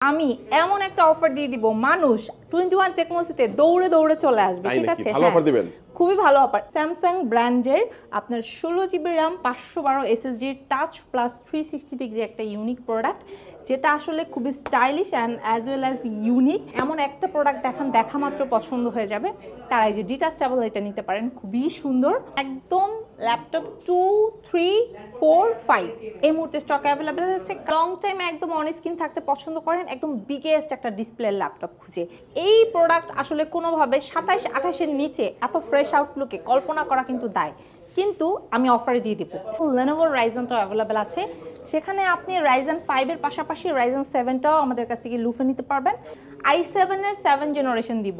আমি এমন একটা অফার দিয়ে দিব, মানুষ 21 টেকনোলজিতে দৌড়ে দৌড়ে চলে আসবে। ঠিক আছে, ভালো অফার দিবেন, খুবই ভালো অফার। স্যামসাং ব্র্যান্ডের আপনার 16GB RAM 512 SSD touch plus 360 degree একটা ইউনিক প্রোডাক্ট, যেটা আসলে খুবই stylish and as well as unique. এমন একটা প্রোডাক্ট দেখা মাত্র পছন্দ হয়ে যাবে। তারা এই যে ডিটাচেবল এটা নিতে পারেন, খুবই সুন্দর একদম। ল্যাপটপ 2, 3, 4, 5 এই মুহূর্তে স্টক অ্যাভেলেবেল আছে। লং টাইম একদম অন স্ক্রিন থাকতে পছন্দ করেন, একদম বিগেস্ট একটা ডিসপ্লে ল্যাপটপ খুঁজে এই প্রোডাক্ট আসলে কোনোভাবে 27-28-এর নিচে এত ফ্রেশ আউটলুকে কল্পনা করা কিন্তু দায়, কিন্তু আমি অফারে দিয়ে দিব। Lenovo Ryzenটাও অ্যাভেলেবেল আছে, সেখানে আপনি Ryzen 5 এর পাশাপাশি Ryzen 7টাও আমাদের কাছ থেকে লুফে নিতে পারবেন। i7 এর 7 জেনারেশন দিব,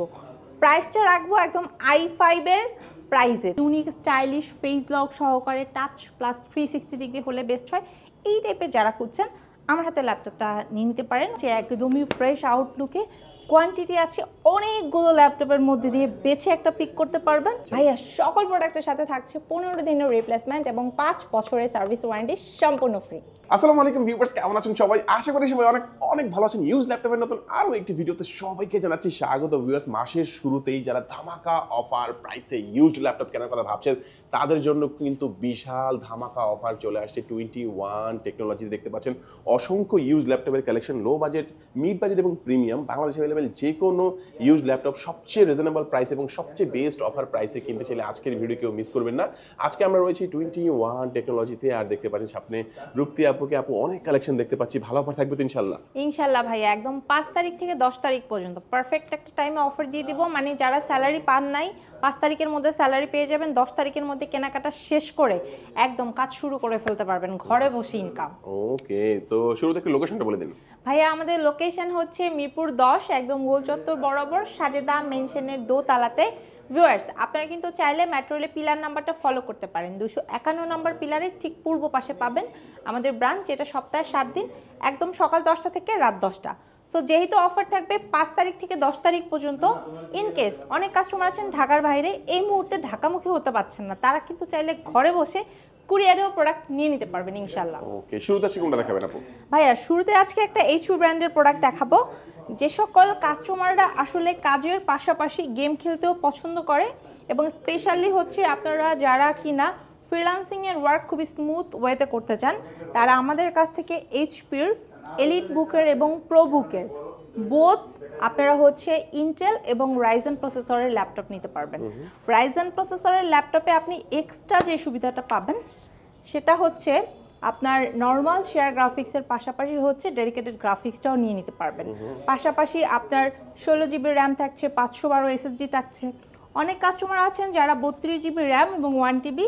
প্রাইসটা রাখবো একদম i5 এর প্রাইসে। ইউনিক স্টাইলিশ ফেস লক সহকারে টাচ প্লাস 360 ডিগ্রি হলে বেস্ট হয়। এই টাইপের যারা খুঁজছেন আমার হাতে ল্যাপটপটা নিয়ে নিতে পারেন, যে একদমই ফ্রেশ আউটলুকে কোয়ান্টিটি আছে অনেকগুলো ল্যাপটপের মধ্যে দিয়ে বেছে একটা পিক করতে পারবেন। ভাইয়া সকল প্রোডাক্টের সাথে থাকছে 15 দিনের রিপ্লেসমেন্ট এবং 5 বছরের সার্ভিস ওয়ারেন্টি সম্পূর্ণ ফ্রি। আসসালামু আলাইকুম ভিউয়ার্স, কেমন আছেন সবাই? আশা করি সবাই অনেক অনেক ভালো আছেন। ইউজ ল্যাপটপের নতুন আরও একটি ভিডিওতে সবাইকে জানাচ্ছি স্বাগত। ভিউয়ার্স, মাসের শুরুতেই যারা ধামাকা অফার প্রাইসে ইউজড ল্যাপটপ কেনার কথা ভাবছেন তাদের জন্য কিন্তু বিশাল ধামাকা অফার চলে আসছে 21 টেকনোলজিতে। দেখতে পাচ্ছেন অসংখ্য ইউজ ল্যাপটপের collection, low budget, mid budget এবং প্রিমিয়াম। বাংলাদেশে অ্যাভেলেবেল যে কোনো ইউজ ল্যাপটপ সবচেয়ে রিজনেবল প্রাইস এবং সবচেয়ে বেস্ট অফার প্রাইসে কিনতে চাইলে আজকের ভিডিও কেউ মিস করবেন না। আজকে আমরা রয়েছি 21 টেকনোলজিতে, আর দেখতে পাচ্ছেন সামনে রুক্তি আপু অনেক কালেকশন দেখতে পাচ্ছি। ভালো অফার থাকবে তো ইনশাল্লাহ? ইনশাল্লাহ ভাইয়া, একদম 5 তারিখ থেকে 10 তারিখ পর্যন্ত পারফেক্ট একটা টাইমে অফার দিয়ে দিব। মানে যারা স্যালারি পান নাই 5 তারিখের মধ্যে স্যালারি পেয়ে যাবেন, 10 তারিখের মধ্যে কেনাকাটা শেষ করে একদম কাজ শুরু করে ফেলতে পারবেন, ঘরে বসে ইনকাম। ওকে, তো শুরুতে একটু লোকেশনটা বলে দিন ভাইয়া। আমাদের লোকেশন হচ্ছে মিরপুর 10, একদম গোল চত্বর বরাবর সাজেদা মেনশনের দোতলাতে। ভিউয়ার্স, আপনারা কিন্তু চাইলে মেট্রো রেলের পিলার নাম্বারটা ফলো করতে পারেন। 251 নম্বর পিলারের ঠিক পূর্ব পাশে পাবেন আমাদের ব্রাঞ্চ, যেটা সপ্তাহে 7 দিন একদম সকাল 10টা থেকে রাত 10টা। সো যেহেতু অফার থাকবে 5 তারিখ থেকে 10 তারিখ পর্যন্ত, ইনকেস অনেক কাস্টমার আছেন ঢাকার বাইরে, এই মুহূর্তে ঢাকামুখী হতে পারছেন না, তারা কিন্তু চাইলে ঘরে বসে কুরিয়ারেও প্রোডাক্ট নিয়ে নিতে পারবেন ইনশাল্লাহ। ওকে, শুরুতে কোনটা দেখাবেন আপু? ভাইয়া, শুরুতে আজকে একটা এইচপি ব্র্যান্ডের প্রোডাক্ট দেখাবো। যে সকল কাস্টমাররা আসলে কাজের পাশাপাশি গেম খেলতেও পছন্দ করে, এবং স্পেশালি হচ্ছে আপনারা যারা কিনা ফ্রিল্যান্সিংয়ের ওয়ার্ক খুবই স্মুথ ওয়েতে করতে চান, তারা আমাদের কাছ থেকে এইচপির এলিট বুকের এবং প্রো বুকের বোথ আপনারা হচ্ছে ইন্টেল এবং রাইজেন প্রসেসরের ল্যাপটপ নিতে পারবেন। রাইজেন প্রসেসরের ল্যাপটপে আপনি এক্সট্রা যে সুবিধাটা পাবেন সেটা হচ্ছে আপনার নর্মাল শেয়ার গ্রাফিক্সের পাশাপাশি হচ্ছে ডেডিকেটেড গ্রাফিক্সটাও নিয়ে নিতে পারবেন। পাশাপাশি আপনার 16GB র্যাম থাকছে, 512 SSD থাকছে। অনেক কাস্টমার আছেন যারা 32GB র্যাম এবং 1TB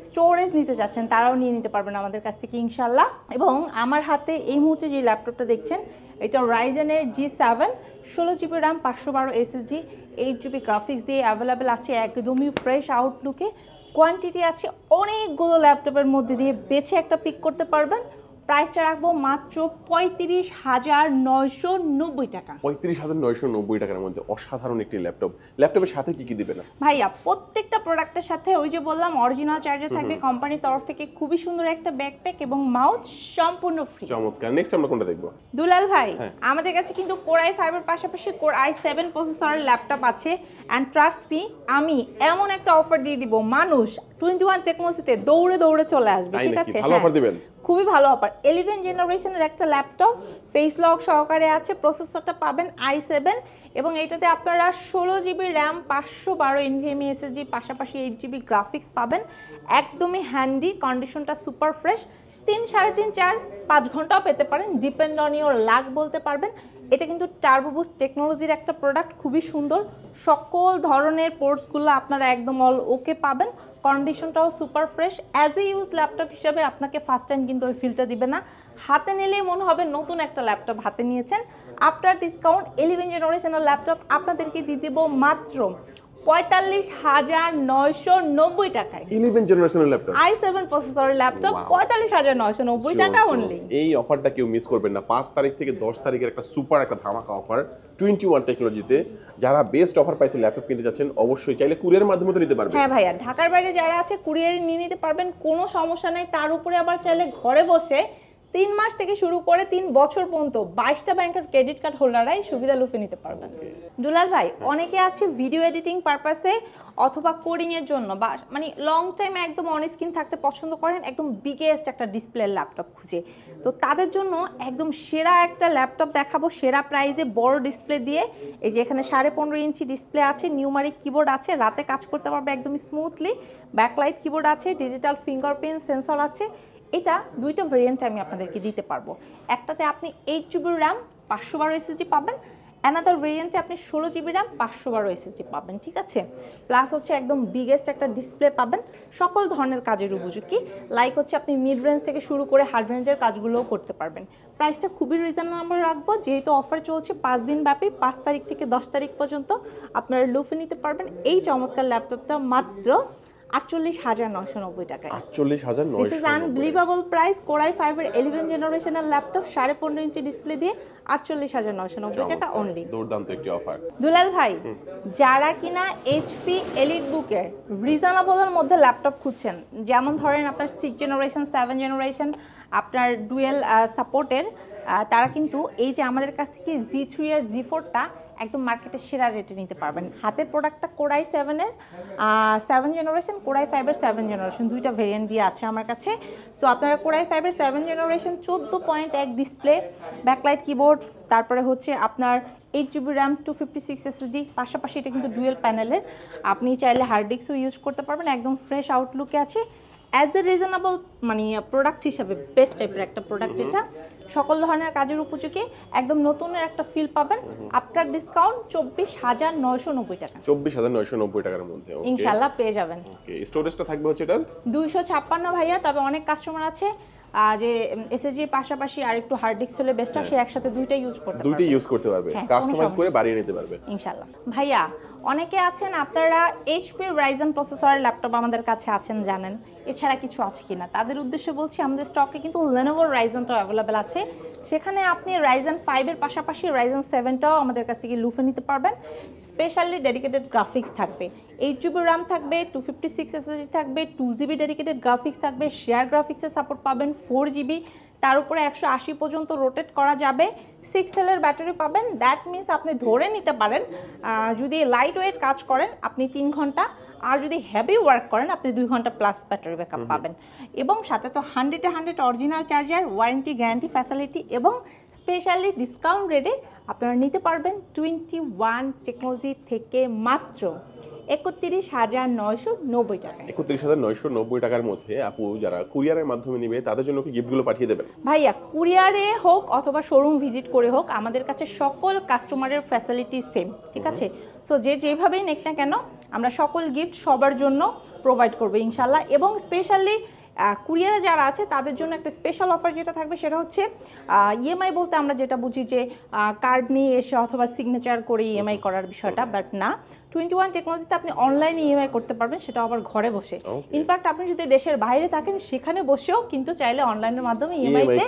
স্টোরেজ নিতে চাচ্ছেন, তারাও নিয়ে নিতে পারবেন আমাদের কাছ থেকে ইনশাল্লাহ। এবং আমার হাতে এই মুহূর্তে যে ল্যাপটপটা দেখছেন, এটা রাইজেনের G7 16GB RAM 512 SSD 8GB graphics দিয়ে অ্যাভেলেবেল আছে, একদমই ফ্রেশ আউটলুকে কোয়ান্টিটি আছে অনেকগুলো ল্যাপটপের মধ্যে দিয়ে বেছে একটা পিক করতে পারবেন। প্রাইসটা রাখবো মাত্র 35,990 টাকা। 35,990 টাকার মধ্যে অসাধারণ একটি ল্যাপটপ। ল্যাপটপের সাথে কি কি দিবেন ভাইয়া? প্রত্যেকটা প্রোডাক্টের সাথে ওই যে বললাম অরিজিনাল চার্জার থাকবে কোম্পানির তরফ থেকে, খুবই সুন্দর একটা ব্যাকপ্যাক এবং মাউথ সম্পূর্ণ ফ্রি। চমৎকার। নেক্সট আমরা কোনটা দেখবো? দুলাল ভাই, আমাদের কাছে কিন্তু Core i5 এর পাশাপাশি Core i7 প্রসেসরের ল্যাপটপ আছে। অ্যান্ড ট্রাস্ট মি, আমি এমন একটা অফার দিয়ে দিব, মানুষ 21 টেকনোলজিতে দৌড়ে দৌড়ে চলে আসবে। ঠিক আছে, ভালো অফার দিবেন, খুবই ভালো অফার। 11 জেনারেশনের একটা ল্যাপটপ ফেস লক সহকারে আছে, প্রসেসরটা পাবেন i7 এবং এইটাতে আপনারা 16GB র্যাম 512 NVMe SSD পাশাপাশি 8GB গ্রাফিক্স পাবেন। একদমই হ্যান্ডি, কন্ডিশনটা সুপার ফ্রেশ। 3, 3.5, 4, 5 ঘন্টাও পেতে পারেন, ডিপেন্ড অন ইওর লাক বলতে পারবেন। এটা কিন্তু টার্বো বুস্ট টেকনোলজির একটা প্রোডাক্ট, খুবই সুন্দর। সকল ধরনের পোর্টসগুলো আপনারা একদম অল ওকে পাবেন, কন্ডিশনটাও super fresh. As a use laptop হিসাবে আপনাকে ফার্স্ট টাইম কিন্তু ওই ফিলটা দিবে না, হাতে নিলেই মনে হবে নতুন একটা ল্যাপটপ হাতে নিয়েছেন। আফটার ডিসকাউন্ট 11 জেনারেশনের ল্যাপটপ আপনাদেরকে দিয়ে দেবো মাত্র 45,990 টাকায়। 11 জেনারেশনের ল্যাপটপ i7 প্রসেসরের ল্যাপটপ 45,990 টাকা অনলি। এই অফারটা কেউ মিস করবেন না। 5 তারিখ থেকে 10 তারিখের একটা সুপার একটা ধামাকা অফার 21 টেকনোলজিতে। যারা বেস্ট অফার পাইছে ল্যাপটপ কিনতে যাচ্ছেন অবশ্যই চাইলে কুরিয়ারের মাধ্যমে তো নিতে পারবেন। হ্যাঁ ভাইয়া, ঢাকার বাইরে যারা আছে কুরিয়ারে নিয়ে নিতে পারবেন, কোনো সমস্যা নেই। তার উপরে আবার চাইলে ঘরে বসে 3 মাস থেকে শুরু করে 3 বছর পর্যন্ত 22টা ব্যাংকের ক্রেডিট কার্ড হোল্ডাররাই সুবিধা লুফে নিতে পারবেন। দুলাল ভাই, অনেকে আছে ভিডিও এডিটিং পারপাসে অথবা কোডিং এর জন্য বা মানে লং টাইম একদম অন স্ক্রিন থাকতে পছন্দ করেন, একদম বিগেস্ট একটা ডিসপ্লে ল্যাপটপ খুঁজে, তো তাদের জন্য একদম সেরা একটা ল্যাপটপ দেখাবো, সেরা প্রাইসে, বড় ডিসপ্লে দিয়ে। এই যে এখানে 15.5 ইঞ্চি ডিসপ্লে আছে, নিউমারিক কিবোর্ড আছে, রাতে কাজ করতে পারবে একদম স্মুথলি, ব্যাকলাইট কিবোর্ড আছে, ডিজিটাল ফিঙ্গারপ্রিন্ট সেন্সর আছে। এটা দুইটা ভেরিয়েন্ট আমি আপনাদেরকে দিতে পারবো। একটাতে আপনি 8 জিবি র্যাম 512 এসএসডি পাবেন, অ্যানাদার ভেরিয়েন্টে আপনি 16 জিবি র্যাম 512 এসএসডি পাবেন, ঠিক আছে। প্লাস হচ্ছে একদম বিগেস্ট একটা ডিসপ্লে পাবেন, সকল ধরনের কাজের উপযোগী, লাইক হচ্ছে আপনি মিড রেঞ্জ থেকে শুরু করে হার্ড রেঞ্জের কাজগুলোও করতে পারবেন। প্রাইসটা খুবই রিজনেবল রাখবো, যেহেতু অফার চলছে 5 দিন ব্যাপী, 5 তারিখ থেকে 10 তারিখ পর্যন্ত আপনারা লুফে নিতে পারবেন এই চমৎকার ল্যাপটপটা মাত্র 48,990 টাকায়। 48,990। This is unbelievable price. Core i 5 এর 11 জেনারেশনের ল্যাপটপ 15.5 ইঞ্চি ডিসপ্লে দিয়ে 48,990 টাকা অনলি। দুর্দান্ত একটি অফার। দুলাল ভাই, যারা কিনা এইচপি এলিট বুকের রিজনেবলের মধ্যে ল্যাপটপ খুঁজছেন, যেমন ধরেন আপনার 6 জেনারেশন 7 জেনারেশন আপনার ডুয়েল সাপোর্টের, তারা কিন্তু এই যে আমাদের কাছ থেকে Z3 আর Z4টা একদম মার্কেটের সেরা রেটে নিতে পারবেন। হাতের প্রোডাক্টটা কোরাই 7-এর 7 জেনারেশন, কোরাই 5-এর 7 জেনারেশন, দুইটা ভেরিয়েন্ট দিয়ে আছে আমার কাছে। সো আপনারা কোরাই 5-এর 7 জেনারেশন 14.1 ডিসপ্লে, ব্যাকলাইট কিবোর্ড, তারপরে হচ্ছে আপনার 8 জিবি র্যাম 256 এসএসডি, পাশাপাশি এটা কিন্তু ডুয়েল প্যানেলের, আপনি চাইলে হার্ড ডিস্কও ইউজ করতে পারবেন, একদম ফ্রেশ আউটলুকে আছে। অ্যাজ এ রিজনেবল মানে প্রোডাক্ট হিসাবে বেস্ট টাইপের একটা প্রোডাক্ট এটা, সকল ধরনের কাজের উপযোগী, একদম নতুনের একটা ফিল পাবেন। আফটার ডিসকাউন্ট 24,990 টাকা, 24,990 টাকার মধ্যে ইনশাআল্লাহ পেয়ে যাবেন। ওকে, স্টোরেজটা থাকবে হচ্ছে এটা 256 ভাইয়া, তবে অনেক কাস্টমার আছে যে এসএসডির পাশাপাশি আর একটু হার্ড ডিস্ক হলে বেস্ট, সে একসাথে দুইটাই ইউজ করতে পারবে, দুইটাই ইউজ করতে পারবে, কাস্টমাইজ করে বাড়িয়ে নিতে পারবে ইনশাআল্লাহ। ভাইয়া, অনেকে আছেন আপনারা এইচপি রাইজেন প্রসেসরের ল্যাপটপ আমাদের কাছে আছেন জানেন, এছাড়া কিছু আছে কিনা, তাদের উদ্দেশ্যে বলছি আমাদের স্টকে কিন্তু লেনোভোর রাইজেনটাও অ্যাভেলেবেল আছে। সেখানে আপনি রাইজেন 5-এর পাশাপাশি রাইজেন 7টাও আমাদের কাছ থেকে লুফে নিতে পারবেন। স্পেশালি ডেডিকেটেড গ্রাফিক্স থাকবে, 8 জিবি র্যাম থাকবে, 256 এসএসডি থাকবে, 2 জিবি ডেডিকেটেড গ্রাফিক্স থাকবে, শেয়ার গ্রাফিক্সের সাপোর্ট পাবেন, 4 জিবি, তার উপরে 180 পর্যন্ত রোটেট করা যাবে, 6 সেলের ব্যাটারি পাবেন। দ্যাট মিনস আপনি ধরে নিতে পারেন যদি লাইট ওয়েট কাজ করেন আপনি 3 ঘন্টা, আর যদি হেভি ওয়ার্ক করেন আপনি 2 ঘন্টা প্লাস ব্যাটারি ব্যাকআপ পাবেন। এবং সাথে তো 100-100 original charger, warranty guarantee facility, এবং স্পেশালি ডিসকাউন্ট রেটে আপনারা নিতে পারবেন 21 টেকনোলজি থেকে মাত্র 31,990 টাকা। 31,990 টাকার মধ্যে আপু যারা কুরিয়ারের মাধ্যমে নেবে তাদের জন্য কি গিফটগুলো পাঠিয়ে দেবেন? ভাইয়া, কুরিয়ারে হোক অথবা শোরুম ভিজিট করে হোক, আমাদের কাছে সকল কাস্টমারের ফ্যাসিলিটি সেম, ঠিক আছে। সো যে যেভাবেই নেক না কেন আমরা সকল গিফট সবার জন্য প্রোভাইড করবো ইনশাল্লাহ। এবং স্পেশালি কুরিয়ারে যারা আছে তাদের জন্য একটা স্পেশাল অফার যেটা থাকবে সেটা হচ্ছে ইএমআই বলতে আমরা যেটা বুঝি যে কার্ড নিয়ে এসে অথবা সিগনেচার করে ইএমআই করার বিষয়টা, বাট না, 21 টেকনোলজিতে আপনি অনলাইনে ইএমআই করতে পারবেন, সেটা আবার ঘরে বসে। ইনফ্যাক্ট আপনি যদি দেশের বাইরে থাকেন সেখানে বসেও কিন্তু চাইলে অনলাইনের মাধ্যমে ইএমআইতে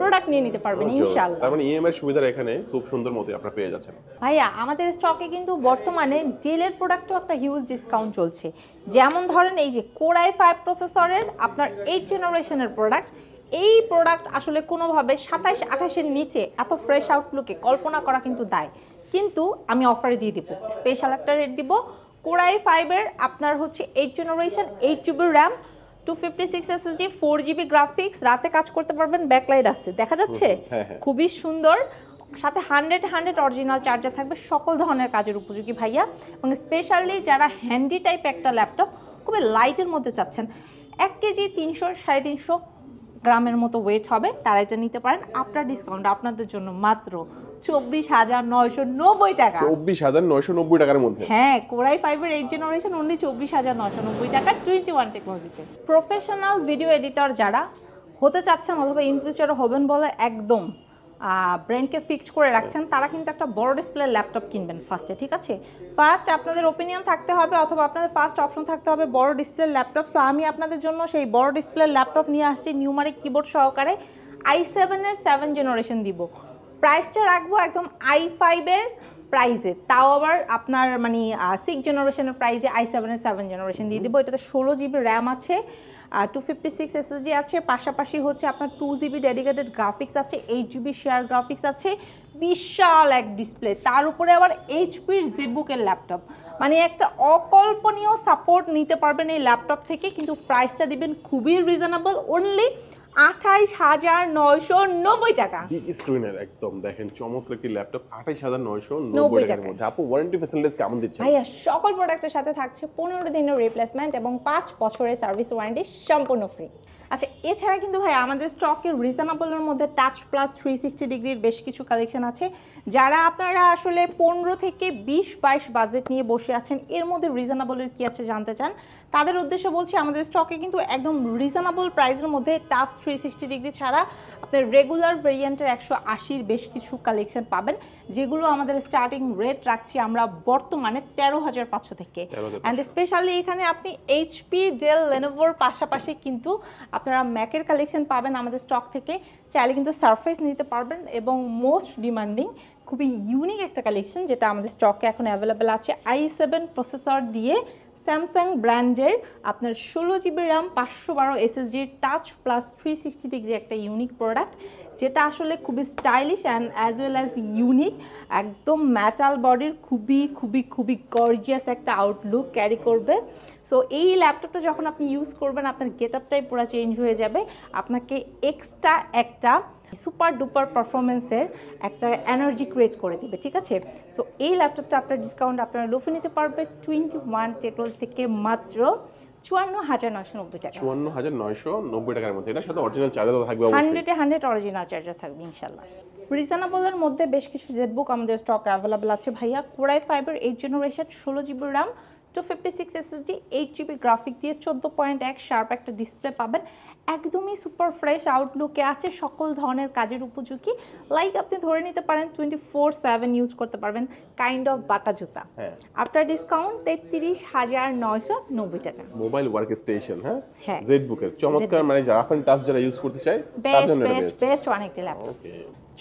প্রোডাক্ট নিয়ে নিতে পারবেন ইনশাআল্লাহ। তার মানে ইএমআই সুবিধা এখানে খুব সুন্দর মতো আপনারা পেয়ে যাচ্ছেন। ভাইয়া, আমাদের স্টকে কিন্তু বর্তমানে ডেলের প্রোডাক্টও একটা হিউজ ডিসকাউন্ট চলছে। যেমন ধরেন এই যে কোরাই 5 প্রসেসরের আপনার 8 জেনারেশনের প্রোডাক্ট, এই প্রোডাক্ট আসলে কোনোভাবে 27-28-এর নিচে এত ফ্রেশ আউটলুকে কল্পনা করা কিন্তু দায়, কিন্তু আমি অফারে দিয়ে দিব, স্পেশাল একটা রেট দিব। কোরাই 5-এর আপনার হচ্ছে 8 generation, 8 GB RAM, 256 SSD, 4 GB graphics, রাতে কাজ করতে পারবেন, ব্যাকলাইট আছে, দেখা যাচ্ছে খুবই সুন্দর, সাথে 100-100 অরিজিনাল চার্জার থাকবে, সকল ধরনের কাজের উপযোগী ভাইয়া। এবং স্পেশালি যারা হ্যান্ডি টাইপ একটা ল্যাপটপ খুবই লাইটের মধ্যে চাচ্ছেন, 1 কেজি 300-350 গ্রামের মতো ওয়েট হবে, তারা এটা নিতে পারেন। আপনার ডিসকাউন্ট আপনাদের জন্য মাত্র 24,990 টাকা। 24,990 টাকার মধ্যে, হ্যাঁ, কোরাই 5-এর 8 জেনারেশন অনলি 24,990 টাকা 21 টেকনোলজিতে। প্রফেশনাল ভিডিও এডিটর যারা হতে চাচ্ছেন অথবা ইন ফিউচারে হবেন বলে একদম ব্রেনকে ফিক্সড করে রাখছেন, তারা কিন্তু একটা বড় ডিসপ্লে ল্যাপটপ কিনবেন ফার্স্টে, ঠিক আছে। ফার্স্ট আপনাদের ওপিনিয়ন থাকতে হবে অথবা আপনাদের ফার্স্ট অপশন থাকতে হবে বড় ডিসপ্লে ল্যাপটপ। সো আমি আপনাদের জন্য সেই বড় ডিসপ্লে ল্যাপটপ নিয়ে আসছি নিউমারিক কিবোর্ড সহকারে, i7-এর 7 জেনারেশন দিব। প্রাইসটা রাখবো একদম i5-এর প্রাইসে, তাও আবার আপনার মানে 6 জেনারেশনের প্রাইসে i7-এর 7 জেনারেশন দিয়ে দিব। এটাতে 16 জিবি র্যাম আছে, 256 SSD আছে, পাশাপাশি হচ্ছে আপনার 2GB ডেডিকেটেড গ্রাফিক্স আছে, 8GB শেয়ার গ্রাফিক্স আছে, বিশাল এক ডিসপ্লে, তার উপরে আবার এইচপির জেটবুকের ল্যাপটপ, মানে একটা অকল্পনীয় সাপোর্ট নিতে পারবেন এই ল্যাপটপ থেকে, কিন্তু প্রাইসটা দিবেন খুবই রিজনেবল, অনলি 28,990 টাকা। বিগ স্ক্রিনের একদম দেখেন চমৎকার একটি ল্যাপটপ 28,990 টাকার মধ্যে। আপু ওয়ারেন্টি ফ্যাসিলিটিস কেমন দিচ্ছেন? ভাইয়া সকল প্রোডাক্টের সাথে থাকছে 15 দিনের রিপ্লেসমেন্ট এবং 5 বছরের সার্ভিস ওয়ারেন্টি সম্পূর্ণ ফ্রি। আচ্ছা, এছাড়া কিন্তু ভাই আমাদের স্টকের রিজনেবলের মধ্যে টাচ প্লাস 360 ডিগ্রির বেশ কিছু কালেকশন আছে। যারা আপনারা আসলে 15 থেকে 20-22 বাজেট নিয়ে বসে আছেন, এর মধ্যে রিজনেবলের কি আছে জানতে চান, তাদের উদ্দেশ্যে বলছি আমাদের স্টকে কিন্তু একদম রিজনেবল প্রাইসের মধ্যে টাচ 360 ডিগ্রি ছাড়া আপনার রেগুলার ভেরিয়েন্টের 180-র বেশ কিছু কালেকশন পাবেন, যেগুলো আমাদের স্টার্টিং রেট রাখছি আমরা বর্তমানে 13,500 থেকে। অ্যান্ড স্পেশালি এখানে আপনি এইচপি, ডেল, লেনোভোর পাশাপাশি কিন্তু আপনারা ম্যাকের কালেকশন পাবেন আমাদের স্টক থেকে। চাইলে কিন্তু সারফেস নিতে পারবেন, এবং মোস্ট ডিমান্ডিং খুবই ইউনিক একটা কালেকশন যেটা আমাদের স্টকে এখন অ্যাভেলেবেল আছে, i7 প্রসেসর দিয়ে স্যামসাং ব্র্যান্ডের আপনার 16GB RAM 512 SSD touch plus 360 degree একটা ইউনিক প্রোডাক্ট, যেটা আসলে খুবই stylish and as well as unique, একদম মেটাল বডির, খুবই খুবই খুবই গর্জিয়াস একটা আউটলুক ক্যারি করবে। সো এই ল্যাপটপটা যখন আপনি ইউজ করবেন আপনার গেটআপটাই পুরো চেঞ্জ হয়ে যাবে, আপনাকে এক্সট্রা একটা সুপার ডুপার পারফরমেন্সের একটা এনার্জি ক্রিয়েট করে দিবে, ঠিক আছে? সো এই ল্যাপটপটা আপনার ডিসকাউন্ট আপনারা লোফে নিতে পারবে 21 টেকনোলজি থেকে মাত্র 54,990 টাকা। 54,990 টাকার মধ্যে। এটার সাথে অরিজিনাল চার্জার থাকবে অবশ্যই। 100 অরিজিনাল চার্জার থাকবে ইনশাআল্লাহ। রিজনেবলের মধ্যে বেশ কিছু জেটবুক আমাদের স্টক অ্যাভেলেবেল আছে ভাইয়া। Core i fibre 8 generation 16GB RAM 256 SSD 8GB graphic দিয়ে 14.1 শার্প একটা ডিসপ্লে পাবেন, একদমই সুপার ফ্রেশ আউটলুকে আছে, সকল ধরনের কাজের উপযোগী, লাইক আপনি ধরে নিতে পারেন 24/7 ইউজ করতে পারবেন, কাইন্ড অফ বাটা জুতা। আফটার ডিসকাউন্ট 33,990 টাকা। মোবাইল ওয়ার্ক স্টেশন, হ্যাঁ, জেটবুকের চমৎকার, মানে রাফ এন্ড টাফ যারা ইউজ করতে চায় তার জন্য এটা বেস্ট অনেকটি ল্যাপটপ। ওকে,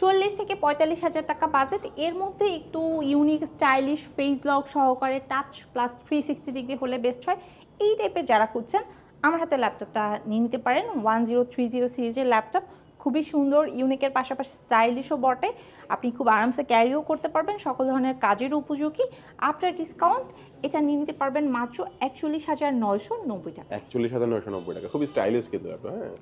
40 থেকে 45,000 টাকা বাজেট, এর মধ্যে একটু ইউনিক স্টাইলিশ ফেস লক সহকারে টাচ প্লাস 360 ডিগ্রি হলে বেস্ট হয়। এই টাইপের যারা খুঁজছেন আমার হাতে ল্যাপটপটা নিয়ে নিতে পারেন। 1030 সিরিজের ল্যাপটপ, খুবই সুন্দর, ইউনিকের পাশাপাশি স্টাইলিশও বটে, আপনি খুব আরামসে ক্যারিও করতে পারবেন, সকল ধরনের কাজের উপযোগী। আফটার ডিসকাউন্ট এটা নিয়ে নিতে পারবেন মাত্র 41,990 টাকা। 41,990 টাকা, খুবই স্টাইলিশ কিন্তু এটা। হ্যাঁ,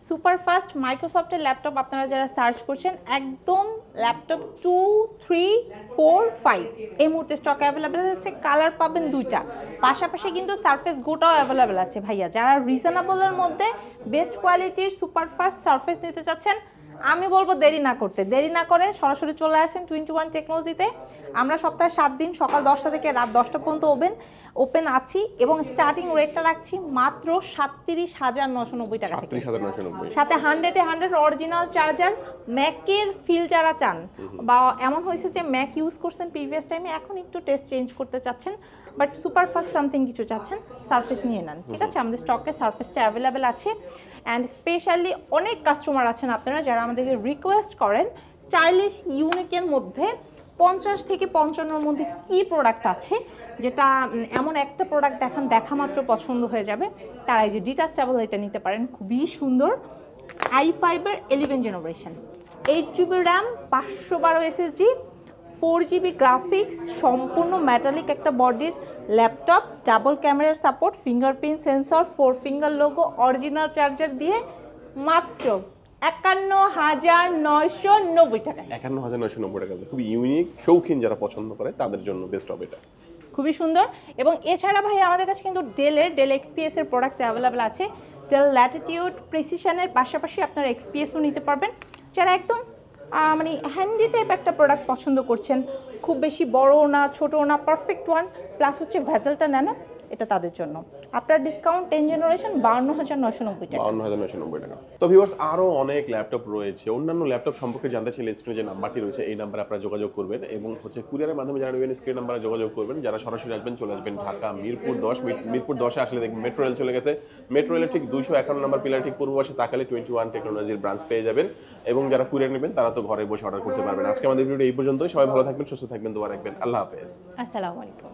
সুপার ফাস্ট মাইক্রোসফটের ল্যাপটপ আপনারা যারা সার্চ করছেন, একদম ল্যাপটপ 2, 3, 4, 5 এই মুহূর্তে স্টক অ্যাভেলেবেল আছে। কালার পাবেন 2টা, পাশাপাশি কিন্তু সারফেস গোটাও অ্যাভেলেবেল আছে ভাইয়া। যারা রিজনেবলের মধ্যে বেস্ট কোয়ালিটির সুপার ফাস্ট সারফেস নিতে চাচ্ছেন, আমি বলবো দেরি না করে সরাসরি চলে আসেন 21 টেকনোলজিতে। আমরা সপ্তাহে 7 দিন সকাল 10টা থেকে রাত 10টা পর্যন্ত ওপেন আছি, এবং স্টার্টিং রেটটা রাখছি মাত্র 37,990 টাকা থেকে। 37,990, সাথে 100 অরিজিনাল চার্জার। ম্যাকের ফিল যারা চান, বা এমন হয়েছে যে ম্যাক ইউজ করছেন প্রিভিয়াস টাইমে, এখন একটু টেস্ট চেঞ্জ করতে চাচ্ছেন, বাট সুপার ফাস্ট সামথিং কিছু চাচ্ছেন, সারফেস নিয়ে নেন, ঠিক আছে? আমাদের স্টকে সারফেসটা অ্যাভেলেবেল আছে। অ্যান্ড স্পেশালি অনেক কাস্টমার আছেন আপনারা যারা আমাদেরকে রিকোয়েস্ট করেন স্টাইলিশ ইউনিকের মধ্যে 50 থেকে 55-র মধ্যে কি প্রোডাক্ট আছে, যেটা এমন একটা প্রোডাক্ট দেখা মাত্র পছন্দ হয়ে যাবে, তারা এই যে ডিটাচেবল এটা নিতে পারেন, খুবই সুন্দর। i5-এর 11 generation 8GB RAM 512 SSD 4GB graphics, সম্পূর্ণ মেটালিক একটা বডির ল্যাপটপ, ডাবল ক্যামেরার support, fingerprint sensor, 4 finger logo, original charger দিয়ে মাত্র 51,990 টাকা। 51,990 টাকা, খুব ইউনিক, শৌখিন যারা পছন্দ করে তাদের জন্য বেস্ট হবে এটা। খুবই সুন্দর। এবং এছাড়া ভাই আমাদের কাছে কিন্তু ডেল XPS এর প্রোডাক্টস অ্যাভেলেবেল আছে। ডেল ল্যাটিটিউড প্রিসিশনের পাশাপাশি আপনারা XPSও নিতে পারবেন। যারা একদম মানে হ্যান্ডি টাইপ একটা প্রোডাক্ট পছন্দ করছেন, খুব বেশি বড়ও না ছোটও না, পারফেক্ট ওয়ান, প্লাস হচ্ছে ভেজেলটা নেন, এটা তাদের জন্য। আপনার ডিসকাউন্ট 10 জেনারেশন 52,990 টাকা। 52,990 টাকা। তো ভিউয়ার্স, আরো অনেক ল্যাপটপ রয়েছে। অন্যান্য ল্যাপটপ সম্পর্কে জানতে চাইলে স্ক্রিনে যে নাম্বারটি রয়েছে এই নাম্বারে আপনারা যোগাযোগ করবেন, এবং কুরিয়ারের মাধ্যমে যারা নেবেন স্ক্রিন নাম্বারে যোগাযোগ করবেন। যারা সরাসরি আসবেন চলে আসবেন ঢাকা মিরপুর 10। মিরপুর 10-এ আসলে দেখবেন মেট্রো রেল চলে গেছে। মেট্রো রেলের ঠিক 251 নম্বর পিলার ঠিক পূর্ব পাশে তাকালে 21 টেকনোলজির ব্রাঞ্চ পেয়ে যাবেন, এবং যারা কুরিয়ার নেবেন তারা তো ঘরে বসে অর্ডার করতে পারবেন। আজকে আমাদের ভিডিও এই পর্যন্তই। সবাই ভালো থাকবেন, সুস্থ থাকবেন, দোয়া রাখবেন। আল্লাহ হাফেজ। আসসালামু আলাইকুম।